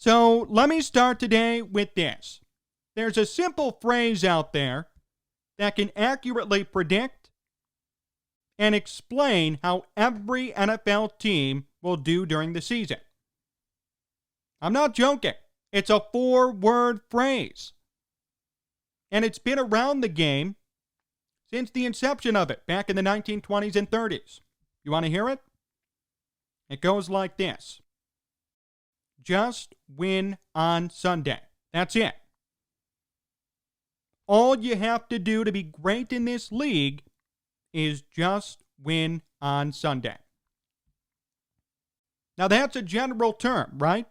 So let me start today with this. There's a simple phrase out there that can accurately predict and explain how every NFL team will do during the season. I'm not joking. It's a 4-word phrase. And it's been around the game since the inception of it back in the 1920s and 30s. You want to hear it? It goes like this. Just win on Sunday. That's it. All you have to do to be great in this league is just win on Sunday. Now that's a general term, right?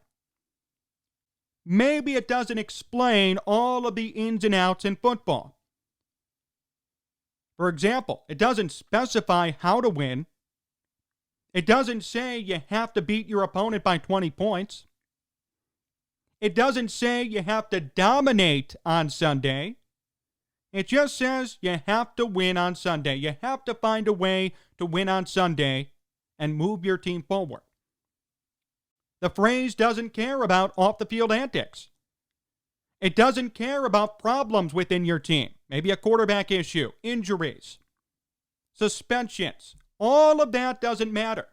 Maybe it doesn't explain all of the ins and outs in football. For example, it doesn't specify how to win. It doesn't say you have to beat your opponent by 20 points. It doesn't say you have to dominate on Sunday. It just says you have to win on Sunday. You have to find a way to win on Sunday and move your team forward. The phrase doesn't care about off-the-field antics. It doesn't care about problems within your team. Maybe a quarterback issue, injuries, suspensions. All of that doesn't matter.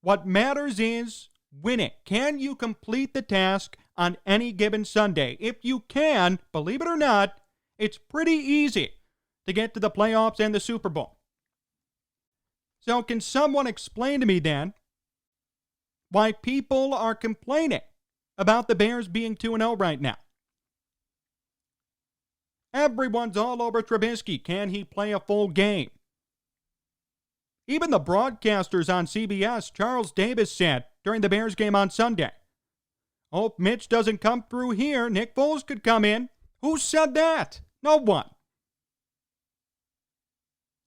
What matters is winning. Can you complete the task on any given Sunday? If you can, believe it or not, it's pretty easy to get to the playoffs and the Super Bowl. So can someone explain to me then why people are complaining about the Bears being 2-0 right now? Everyone's all over Trubisky. Can he play a full game? Even the broadcasters on CBS, Charles Davis said during the Bears game on Sunday, "Oh, if Mitch doesn't come through here, Nick Foles could come in." Who said that? No one.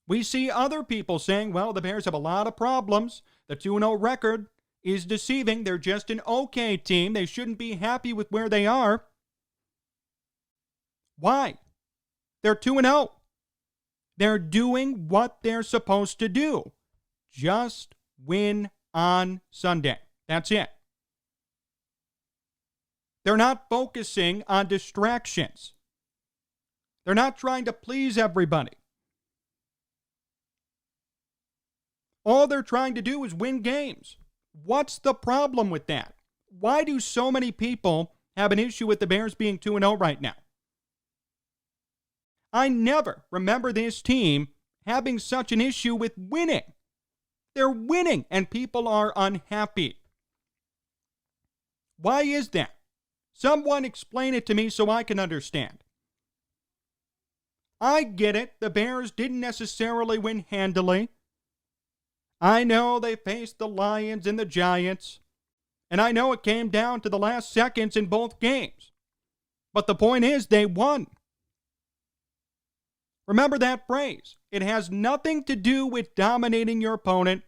We see other people saying, well, the Bears have a lot of problems. The 2-0 record is deceiving. They're just an okay team. They shouldn't be happy with where they are. Why? They're 2-0. They're doing what they're supposed to do. Just win on Sunday. That's it. They're not focusing on distractions. They're not trying to please everybody. All they're trying to do is win games. What's the problem with that? Why do so many people have an issue with the Bears being 2-0 right now? I never remember this team having such an issue with winning. They're winning, and people are unhappy. Why is that? Someone explain it to me so I can understand. I get it. The Bears didn't necessarily win handily. I know they faced the Lions and the Giants, and I know it came down to the last seconds in both games. But the point is, they won. Remember that phrase. It has nothing to do with dominating your opponent.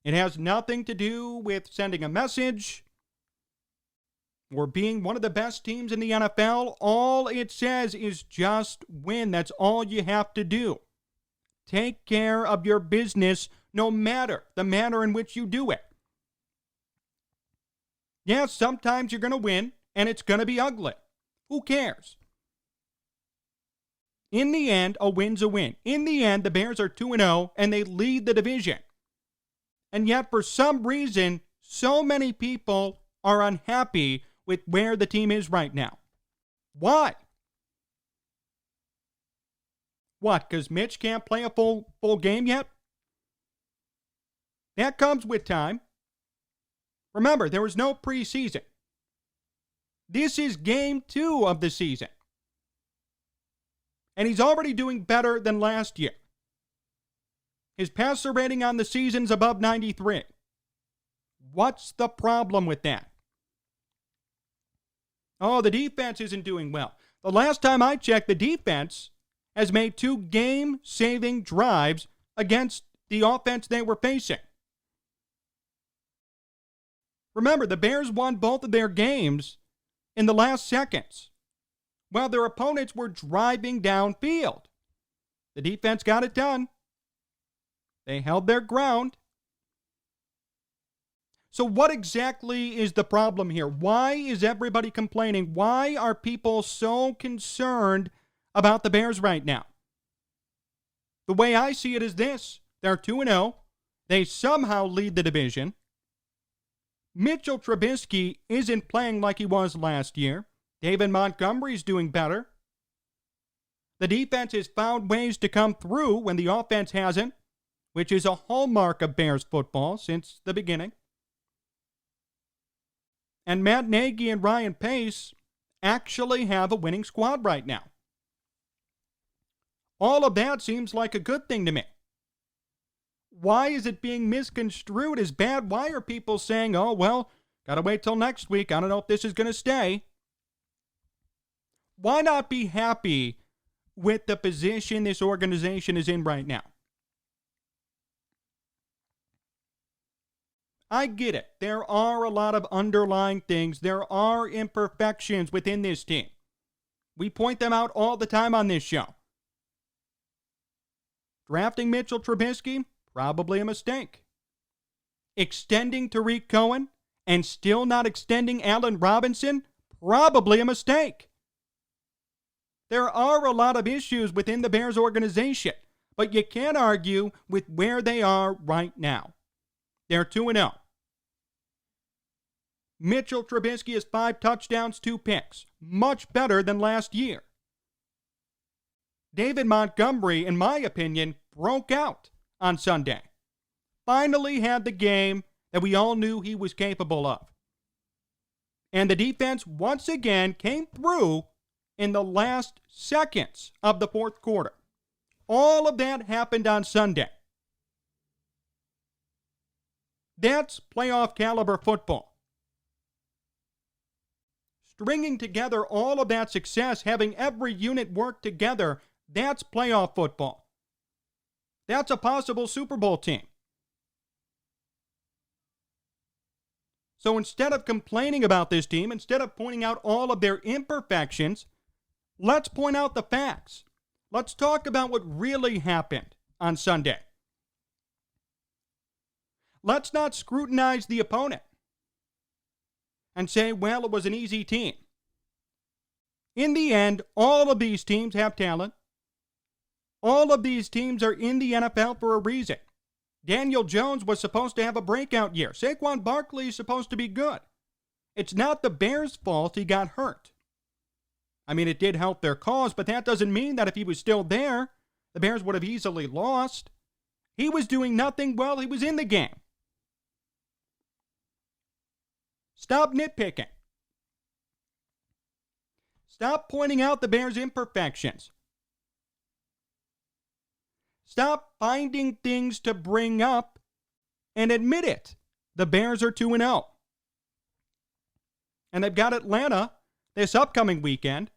It has nothing to do with sending a message or being one of the best teams in the NFL. All it says is just win. That's all you have to do. Take care of your business, no matter the manner in which you do it. Yes, sometimes you're going to win, and it's going to be ugly. Who cares? In the end, a win's a win. In the end, the Bears are 2-0, and they lead the division. And yet, for some reason, so many people are unhappy with where the team is right now. Why? What, because Mitch can't play a full game yet? That comes with time. Remember, there was no preseason. This is game 2 of the season. And he's already doing better than last year. His passer rating on the season's above 93. What's the problem with that? Oh, the defense isn't doing well. The last time I checked, the defense has made 2 game-saving drives against the offense they were facing. Remember, the Bears won both of their games in the last seconds while their opponents were driving downfield. The defense got it done. They held their ground. So what exactly is the problem here? Why is everybody complaining? Why are people so concerned about the Bears right now? The way I see it is this. They're 2-0. They somehow lead the division. Mitchell Trubisky isn't playing like he was last year. David Montgomery's doing better. The defense has found ways to come through when the offense hasn't, which is a hallmark of Bears football since the beginning. And Matt Nagy and Ryan Pace actually have a winning squad right now. All of that seems like a good thing to me. Why is it being misconstrued as bad? Why are people saying, oh, well, gotta wait till next week. I don't know if this is going to stay. Why not be happy with the position this organization is in right now? I get it. There are a lot of underlying things. There are imperfections within this team. We point them out all the time on this show. Drafting Mitchell Trubisky, probably a mistake. Extending Tariq Cohen and still not extending Allen Robinson, probably a mistake. There are a lot of issues within the Bears organization, but you can't argue with where they are right now. They're 2-0. Mitchell Trubisky has 5 touchdowns, 2 picks. Much better than last year. David Montgomery, in my opinion, broke out on Sunday. Finally had the game that we all knew he was capable of. And the defense once again came through in the last seconds of the fourth quarter. All of that happened on Sunday. That's playoff caliber football. Stringing together all of that success, having every unit work together, that's playoff football. That's a possible Super Bowl team. So instead of complaining about this team, instead of pointing out all of their imperfections, let's point out the facts. Let's talk about what really happened on Sunday. Let's not scrutinize the opponent and say, well, it was an easy team. In the end, all of these teams have talent. All of these teams are in the NFL for a reason. Daniel Jones was supposed to have a breakout year. Saquon Barkley is supposed to be good. It's not the Bears' fault he got hurt. I mean, it did help their cause, but that doesn't mean that if he was still there, the Bears would have easily lost. He was doing nothing while he was in the game. Stop nitpicking. Stop pointing out the Bears' imperfections. Stop finding things to bring up and admit it. The Bears are 2-0. And they've got Atlanta this upcoming weekend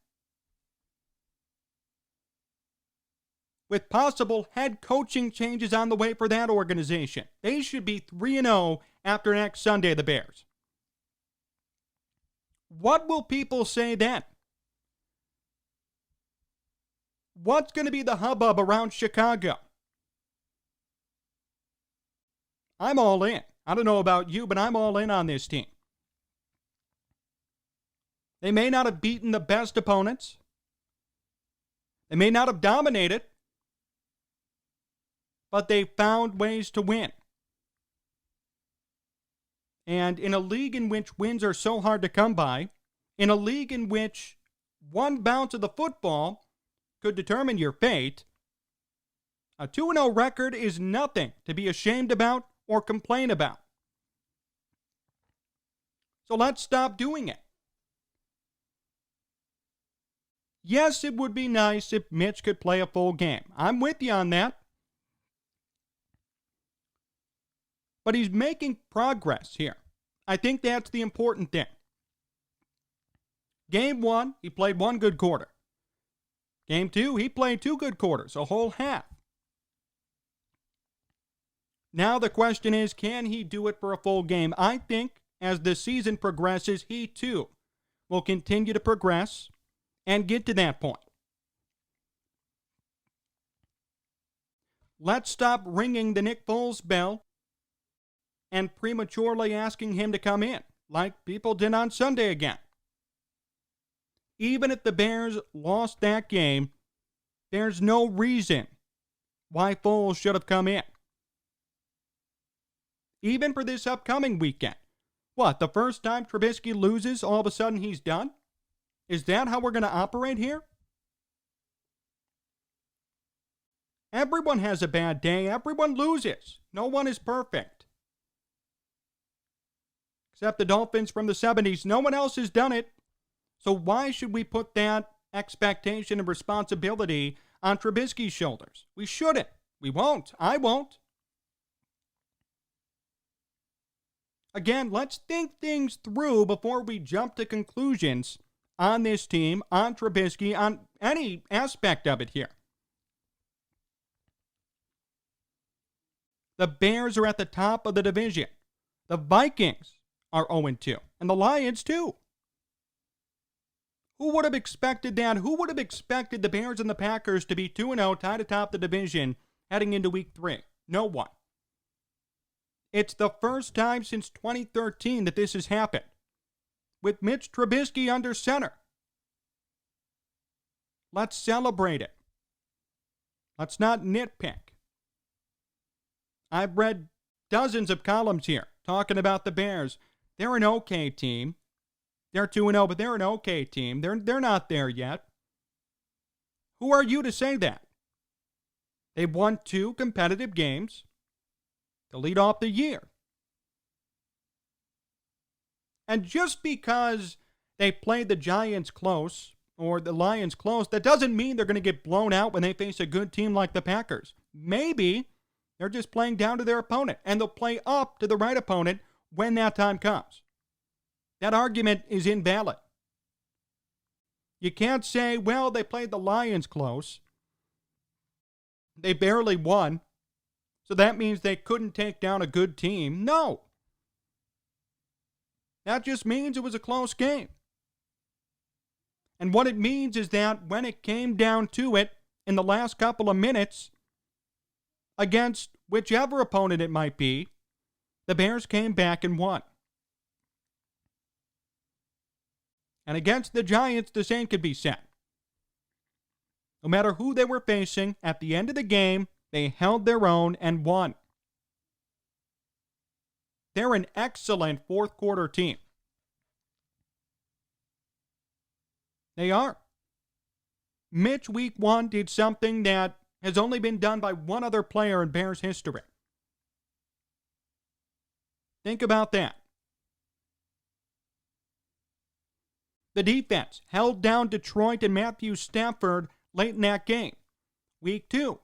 with possible head coaching changes on the way for that organization. They should be 3-0 after next Sunday, the Bears. What will people say then? What's going to be the hubbub around Chicago? I'm all in. I don't know about you, but I'm all in on this team. They may not have beaten the best opponents. They may not have dominated. But they found ways to win. And in a league in which wins are so hard to come by, in a league in which one bounce of the football could determine your fate, a 2-0 record is nothing to be ashamed about or complain about. So let's stop doing it. Yes, it would be nice if Mitch could play a full game. I'm with you on that. But he's making progress here. I think that's the important thing. Game 1, he played 1 good quarter. Game 2, he played 2 good quarters, a whole half. Now the question is, can he do it for a full game? I think as the season progresses, he too will continue to progress and get to that point. Let's stop ringing the Nick Foles bell and prematurely asking him to come in, like people did on Sunday again. Even if the Bears lost that game, there's no reason why Foles should have come in. Even for this upcoming weekend. What, the first time Trubisky loses, all of a sudden he's done? Is that how we're going to operate here? Everyone has a bad day. Everyone loses. No one is perfect. Except the Dolphins from the 70s. No one else has done it. So why should we put that expectation and responsibility on Trubisky's shoulders? We shouldn't. We won't. I won't. Again, let's think things through before we jump to conclusions on this team, on Trubisky, on any aspect of it here. The Bears are at the top of the division. The Vikings are 0-2, and the Lions too. Who would have expected that? Who would have expected the Bears and the Packers to be 2-0, tied atop the division heading into week 3? No one. It's the first time since 2013 that this has happened, with Mitch Trubisky under center. Let's celebrate it. Let's not nitpick. I've read dozens of columns here talking about the Bears. They're an okay team. They're 2-0, but they're an okay team. They're not there yet. Who are you to say that? They've won 2 competitive games to lead off the year. And just because they played the Giants close or the Lions close, that doesn't mean they're going to get blown out when they face a good team like the Packers. Maybe they're just playing down to their opponent, and they'll play up to the right opponent when that time comes. That argument is invalid. You can't say, well, they played the Lions close. They barely won. So that means they couldn't take down a good team. No. That just means it was a close game. And what it means is that when it came down to it in the last couple of minutes, against whichever opponent it might be, the Bears came back and won. And against the Giants, the same could be said. No matter who they were facing, at the end of the game, they held their own and won. They're an excellent fourth quarter team. They are. Mitch, week 1, did something that has only been done by one other player in Bears history. Think about that. The defense held down Detroit and Matthew Stafford late in that game. Week 2.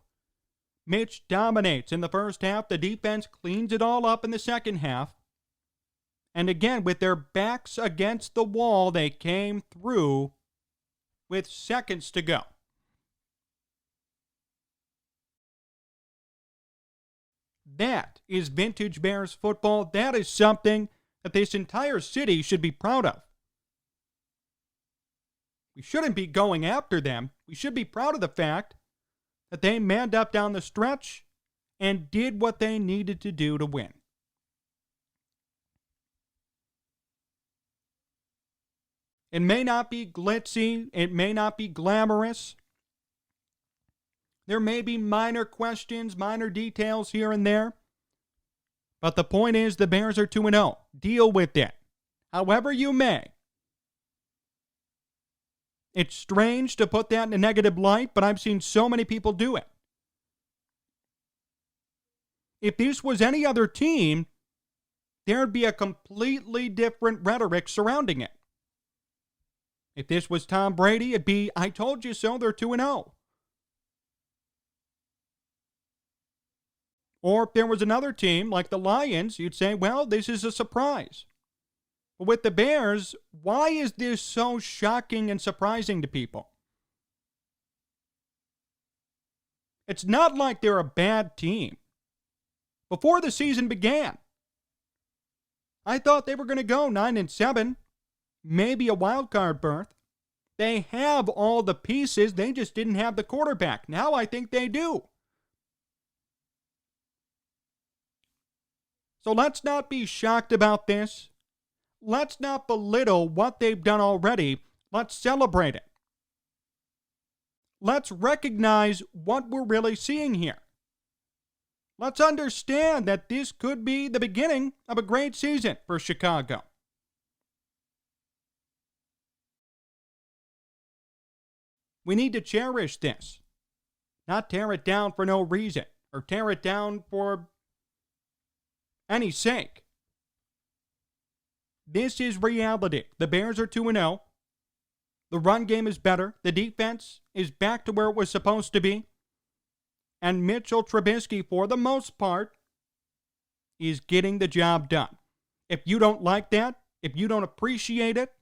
Mitch dominates in the first half. The defense cleans it all up in the second half. And again, with their backs against the wall, they came through with seconds to go. That is vintage Bears football. That is something that this entire city should be proud of. We shouldn't be going after them. We should be proud of the fact that they manned up down the stretch and did what they needed to do to win. It may not be glitzy. It may not be glamorous. There may be minor questions, minor details here and there. But the point is the Bears are 2-0. Deal with it. However you may. It's strange to put that in a negative light, but I've seen so many people do it. If this was any other team, there'd be a completely different rhetoric surrounding it. If this was Tom Brady, it'd be, I told you so, they're 2-0. Or if there was another team like the Lions, you'd say, well, this is a surprise. But with the Bears, why is this so shocking and surprising to people? It's not like they're a bad team. Before the season began, I thought they were going to go 9-7, maybe a wild card berth. They have all the pieces, they just didn't have the quarterback. Now I think they do. So let's not be shocked about this. Let's not belittle what they've done already. Let's celebrate it. Let's recognize what we're really seeing here. Let's understand that this could be the beginning of a great season for Chicago. We need to cherish this, not tear it down for no reason or tear it down for any sake. This is reality. The Bears are 2-0. The run game is better. The defense is back to where it was supposed to be. And Mitchell Trubisky, for the most part, is getting the job done. If you don't like that, if you don't appreciate it,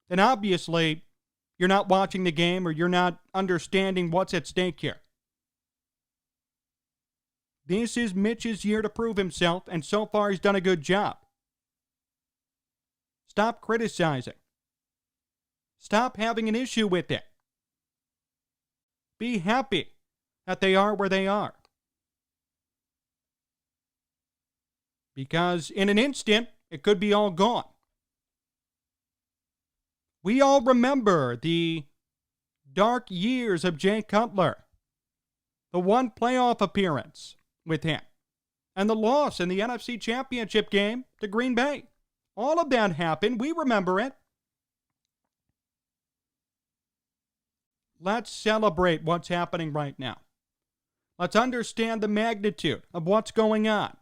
then obviously you're not watching the game or you're not understanding what's at stake here. This is Mitch's year to prove himself, and so far he's done a good job. Stop criticizing. Stop having an issue with it. Be happy that they are where they are. Because in an instant, it could be all gone. We all remember the dark years of Jay Cutler, the one playoff appearance with him, and the loss in the NFC Championship game to Green Bay. All of that happened. We remember it. Let's celebrate what's happening right now. Let's understand the magnitude of what's going on.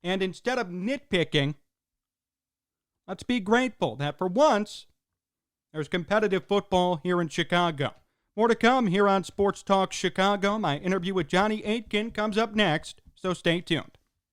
And instead of nitpicking, let's be grateful that for once, there's competitive football here in Chicago. More to come here on Sports Talk Chicago. My interview with Johnny Aitken comes up next, so stay tuned.